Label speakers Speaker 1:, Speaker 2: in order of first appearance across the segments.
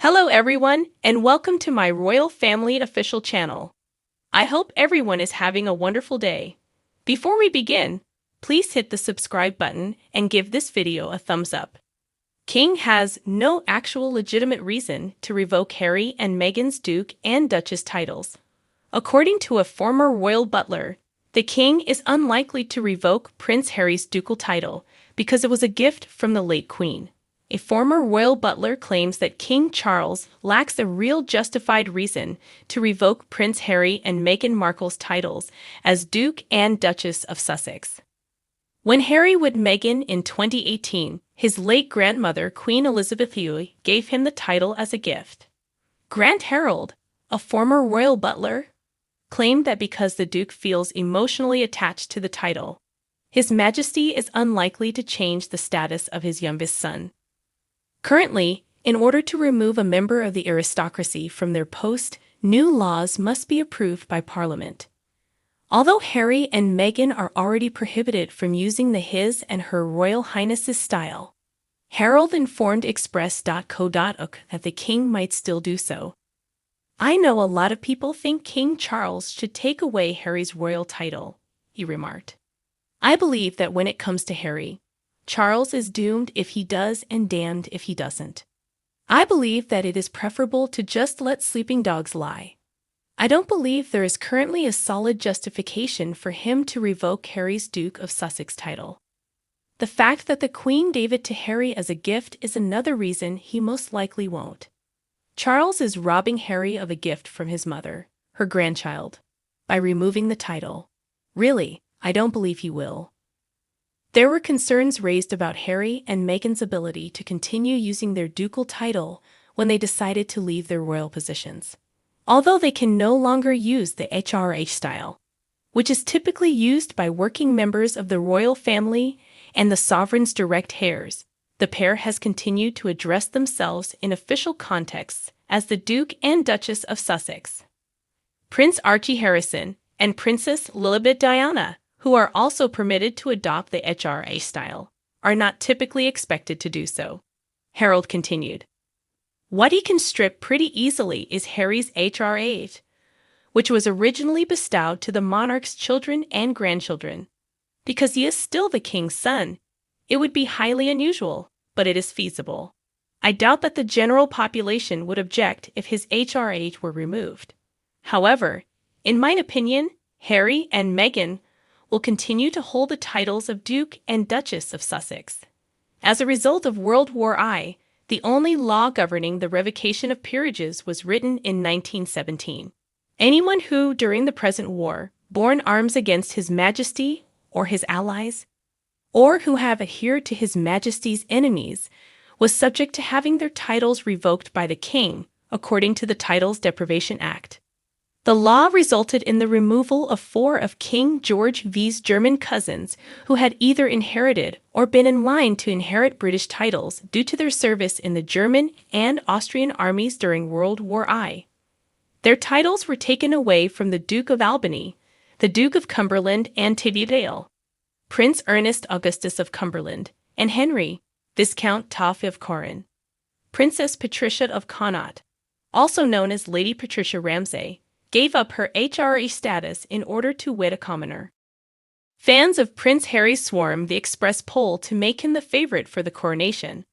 Speaker 1: Hello everyone, and welcome to my Royal Family official channel. I hope everyone is having a wonderful day. Before we begin, please hit the subscribe button and give this video a thumbs up. King has no actual legitimate reason to revoke Harry and Meghan's Duke and Duchess titles. According to a former royal butler, the king is unlikely to revoke Prince Harry's ducal title because it was a gift from the late Queen. A former royal butler claims that King Charles lacks a real justified reason to revoke Prince Harry and Meghan Markle's titles as Duke and Duchess of Sussex. When Harry wed Meghan in 2018, his late grandmother, Queen Elizabeth II, gave him the title as a gift. Grant Harold, a former royal butler, claimed that because the Duke feels emotionally attached to the title, His Majesty is unlikely to change the status of his youngest son. Currently, in order to remove a member of the aristocracy from their post, new laws must be approved by Parliament. Although Harry and Meghan are already prohibited from using the His and Her Royal Highness's style, Harold informed Express.co.uk that the king might still do so. "I know a lot of people think King Charles should take away Harry's royal title," he remarked. "I believe that when it comes to Harry, Charles is doomed if he does and damned if he doesn't. I believe that it is preferable to just let sleeping dogs lie. I don't believe there is currently a solid justification for him to revoke Harry's Duke of Sussex title. The fact that the Queen gave it to Harry as a gift is another reason he most likely won't. Charles is robbing Harry of a gift from his mother, her grandchild, by removing the title. Really, I don't believe he will." There were concerns raised about Harry and Meghan's ability to continue using their ducal title when they decided to leave their royal positions. Although they can no longer use the HRH style, which is typically used by working members of the royal family and the sovereign's direct heirs, the pair has continued to address themselves in official contexts as the Duke and Duchess of Sussex. Prince Archie Harrison and Princess Lilibet Diana, who are also permitted to adopt the HRA style, are not typically expected to do so. Harold continued. "What he can strip pretty easily is Harry's HRA, which was originally bestowed to the monarch's children and grandchildren. Because he is still the king's son, it would be highly unusual, but it is feasible. I doubt that the general population would object if his HRA were removed. However, in my opinion, Harry and Meghan will continue to hold the titles of Duke and Duchess of Sussex. As a result of World War I, the only law governing the revocation of peerages was written in 1917. Anyone who, during the present war, bore arms against His Majesty or his allies, or who have adhered to His Majesty's enemies, was subject to having their titles revoked by the king, according to the Titles Deprivation Act. The law resulted in the removal of 4 of King George V's German cousins who had either inherited or been in line to inherit British titles due to their service in the German and Austrian armies during World War I. Their titles were taken away from the Duke of Albany, the Duke of Cumberland and Tittydale, Prince Ernest Augustus of Cumberland, and Henry, Viscount Taaffe of Corran. Princess Patricia of Connaught, also known as Lady Patricia Ramsay, gave up her HRA status in order to wed a commoner. Fans of Prince Harry swarmed the Express poll to make him the favorite for the coronation.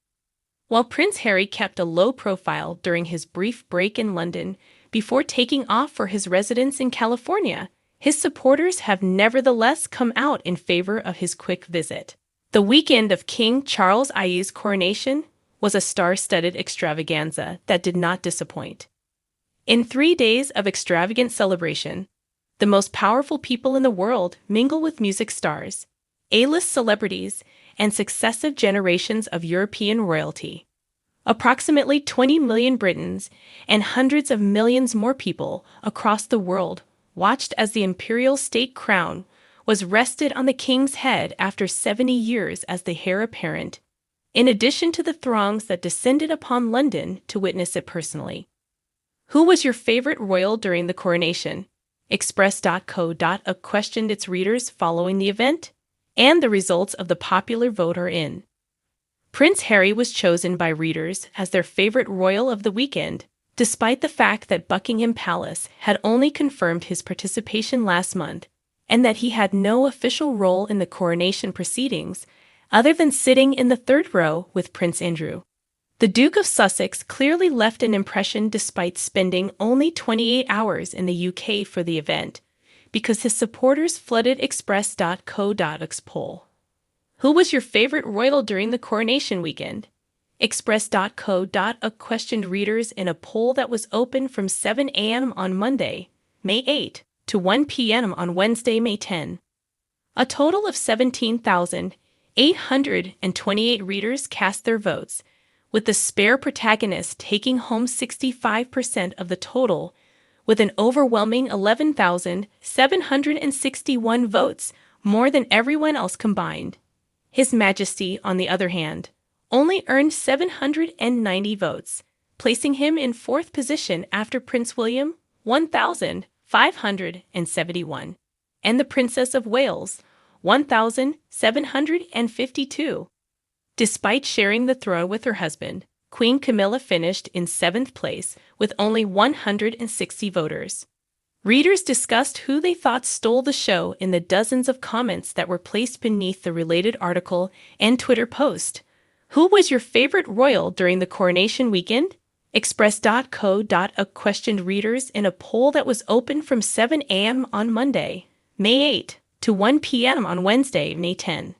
Speaker 1: While Prince Harry kept a low profile during his brief break in London before taking off for his residence in California, his supporters have nevertheless come out in favor of his quick visit. The weekend of King Charles II's coronation was a star-studded extravaganza that did not disappoint. In 3 days of extravagant celebration, the most powerful people in the world mingle with music stars, A-list celebrities, and successive generations of European royalty. Approximately 20 million Britons and hundreds of millions more people across the world watched as the imperial state crown was rested on the king's head after 70 years as the heir apparent, in addition to the throngs that descended upon London to witness it personally. Who was your favorite royal during the coronation? Express.co.uk questioned its readers following the event, and the results of the popular vote are in. Prince Harry was chosen by readers as their favorite royal of the weekend, despite the fact that Buckingham Palace had only confirmed his participation last month, and that he had no official role in the coronation proceedings, other than sitting in the third row with Prince Andrew. The Duke of Sussex clearly left an impression despite spending only 28 hours in the UK for the event, because his supporters flooded Express.co.uk's poll. Who was your favorite royal during the coronation weekend? Express.co.uk questioned readers in a poll that was open from 7 a.m. on Monday, May 8, to 1 p.m. on Wednesday, May 10. A total of 17,828 readers cast their votes, with the spare protagonist taking home 65% of the total, with an overwhelming 11,761 votes, more than everyone else combined. His Majesty, on the other hand, only earned 790 votes, placing him in fourth position after Prince William, 1,571, and the Princess of Wales, 1,752. Despite sharing the throne with her husband, Queen Camilla finished in seventh place with only 160 voters. Readers discussed who they thought stole the show in the dozens of comments that were placed beneath the related article and Twitter post. Who was your favorite royal during the coronation weekend? Express.co.uk questioned readers in a poll that was open from 7 a.m. on Monday, May 8, to 1 p.m. on Wednesday, May 10.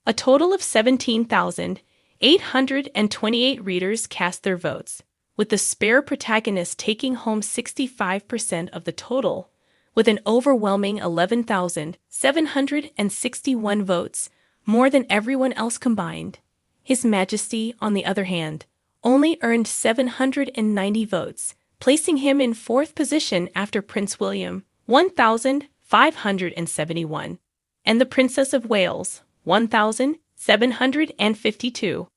Speaker 1: A total of 17,828 readers cast their votes, with the spare protagonist taking home 65% of the total, with an overwhelming 11,761 votes, more than everyone else combined. His Majesty, on the other hand, only earned 790 votes, placing him in fourth position after Prince William, 1,571, and the Princess of Wales, 1,752.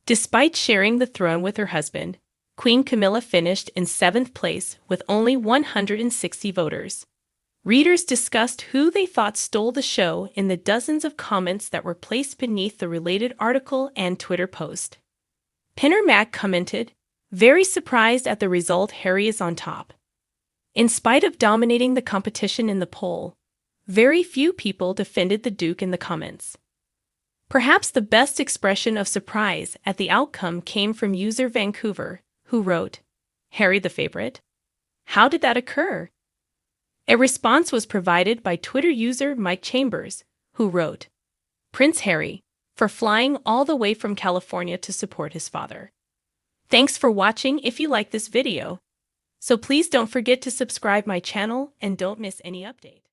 Speaker 1: Despite sharing the throne with her husband, Queen Camilla finished in seventh place with only 160 voters. Readers discussed who they thought stole the show in the dozens of comments that were placed beneath the related article and Twitter post. Pinner Mac commented, "Very surprised at the result. Harry is on top." In spite of dominating the competition in the poll, very few people defended the Duke in the comments. Perhaps the best expression of surprise at the outcome came from user Vancouver, who wrote, "Harry the favorite? How did that occur?" A response was provided by Twitter user Mike Chambers, who wrote, "Prince Harry, for flying all the way from California to support his father." Thanks for watching. If you like this video, so please don't forget to subscribe my channel and don't miss any updates.